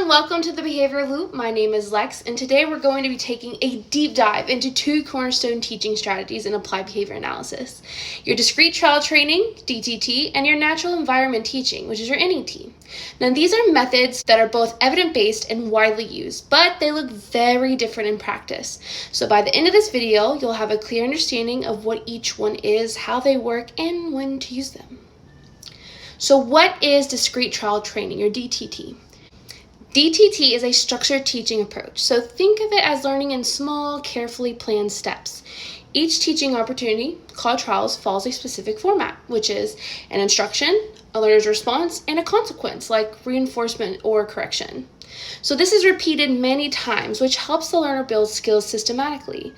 everyone, welcome to the Behavior Loop. My name is Lex, and today we're going to be taking a deep dive into two cornerstone teaching strategies in applied behavior analysis: your Discrete Trial Training, DTT, and your Natural Environment Teaching, which is your NET. Now, these are methods that are both evidence-based and widely used, but they look very different in practice. So by the end of this video, you'll have a clear understanding of what each one is, how they work, and when to use them. So what is Discrete Trial Training, or DTT? DTT is a structured teaching approach, so think of it as learning in small, carefully planned steps. Each teaching opportunity, called trials, follows a specific format, which is an instruction, a learner's response, and a consequence, like reinforcement or correction. So this is repeated many times, which helps the learner build skills systematically.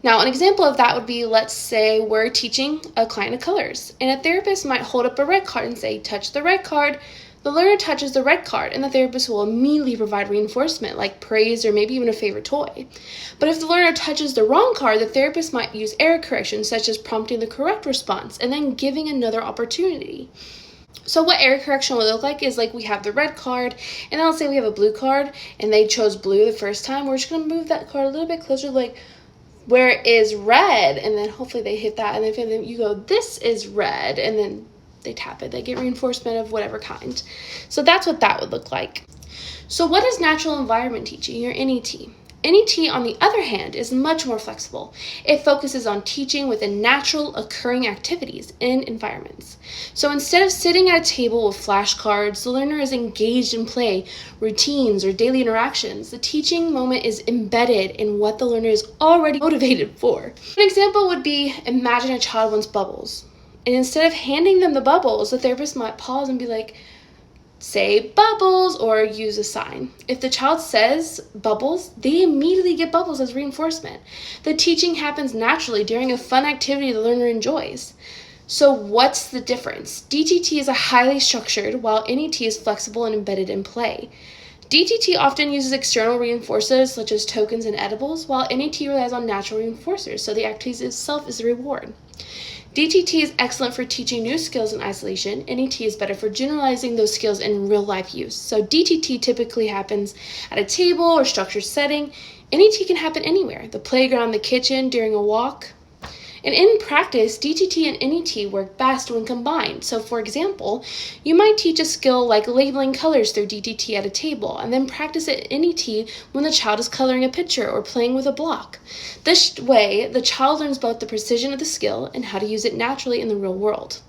Now, an example of that would be, let's say we're teaching a client of colors, and a therapist might hold up a red card and say, touch the red card. The learner touches the red card, and the therapist will immediately provide reinforcement, like praise or maybe even a favorite toy. But if the learner touches the wrong card, the therapist might use error correction, such as prompting the correct response and then giving another opportunity. So what error correction will look like is, like, we have the red card, and then let's say we have a blue card, and they chose blue the first time. We're just going to move that card a little bit closer, like, where is red? And then hopefully they hit that, and then you go, this is red, and then they tap it. They get reinforcement of whatever kind. So that's what that would look like. So what is natural environment teaching, or NET? NET, on the other hand, is much more flexible. It focuses on teaching within natural occurring activities in environments. So instead of sitting at a table with flashcards, the learner is engaged in play, routines, or daily interactions. The teaching moment is embedded in what the learner is already motivated for. An example would be, imagine a child wants bubbles. And instead of handing them the bubbles, the therapist might pause and be like, say bubbles, or use a sign. If the child says bubbles, they immediately get bubbles as reinforcement. The teaching happens naturally during a fun activity the learner enjoys. So what's the difference? DTT is a highly structured, while NET is flexible and embedded in play. DTT often uses external reinforcers such as tokens and edibles, while NET relies on natural reinforcers, so the activity itself is the reward. DTT is excellent for teaching new skills in isolation. NET is better for generalizing those skills in real-life use. So DTT typically happens at a table or structured setting. NET can happen anywhere: the playground, the kitchen, during a walk. And in practice, DTT and NET work best when combined. So for example, you might teach a skill like labeling colors through DTT at a table, and then practice it in NET when the child is coloring a picture or playing with a block. This way, the child learns both the precision of the skill and how to use it naturally in the real world.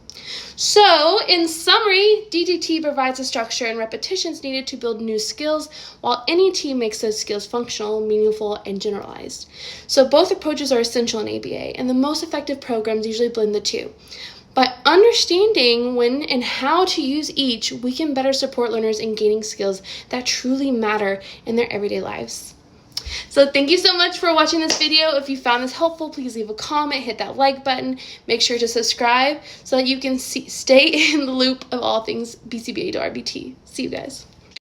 So, in summary, DTT provides the structure and repetitions needed to build new skills, while NET makes those skills functional, meaningful, and generalized. So both approaches are essential in ABA, and the most effective programs usually blend the two. By understanding when and how to use each, we can better support learners in gaining skills that truly matter in their everyday lives. So thank you so much for watching this video. If you found this helpful, please leave a comment, hit that like button, make sure to subscribe so that you can stay in the loop of all things BCBA to RBT. See you guys.